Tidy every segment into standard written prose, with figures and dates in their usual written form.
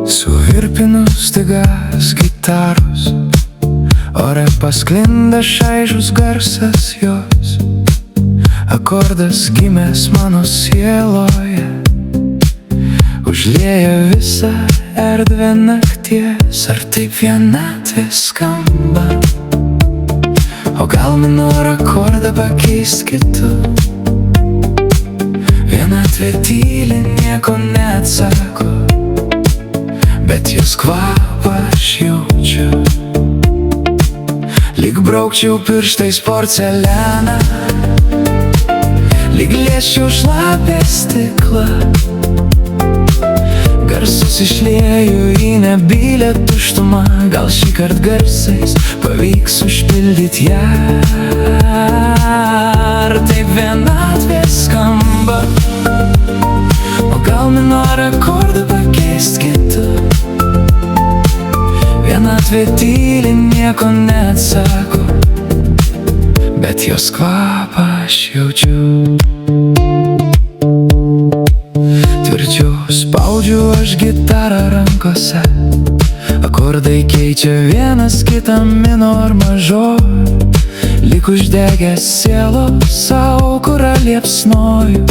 Suvirpinu stygas gitaros, ore pasklinda šaižus garsas jos. Akordas gimęs mano sieloje užlieja visą erdvę nakties. Ar taip vienatvė skamba? O gal minor akordą pakeist kitu? Vienatvė tyli, nieko neatsako, bet jos kvapą aš jaučiu. Lyg braukčiau pirštais porcelianą, lyg liesčiau šlapę stiklą. Garsus išlieju į nebylią tuštumą. Gal šįkart garsais pavyks užpildyt ją. Ar taip vienatvė skamba? O gal minor akordą pakeist kitu? Vienatvė tyli, nieko neatsako, bet jos kvapą aš jaučiu. Tvirčiau spaudžiu aš gitarą rankose, akordai keičia vienas kitą minor mažor. Lyg uždegęs sielos aukurą liepsnoju,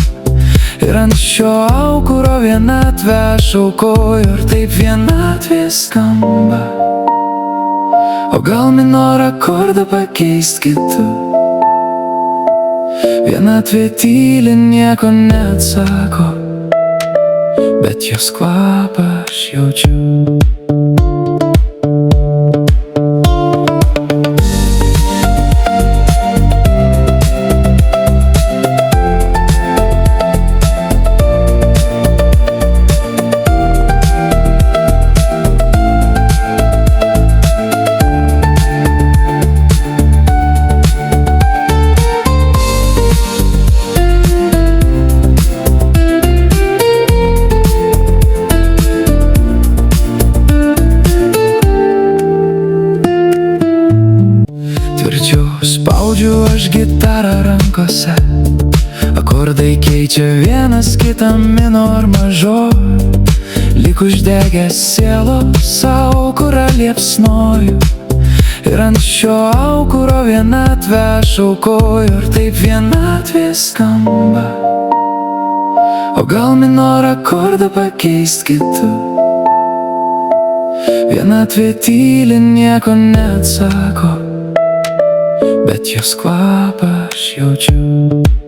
ir ant šio aukuro vienatvę aš aukoju. Ar taip vienatvė skamba? O gal minor akordą pakeist kitu? Vienatvė tyli, nieko neatsako, bet jos kvapą aš jaučiu. Spaudžiu aš gitarą rankose, akordai keičia vienas kitą minor mažor. Lyg uždegęs sielos aukurą liepsnoju, ir ant šio aukuro vienatvę aš aukoju. Ar taip vienatvė skamba? O gal minor akordą pakeist kitu? Vienatvė tyli, nieko neatsako, bet jos kvapą aš jaučiu.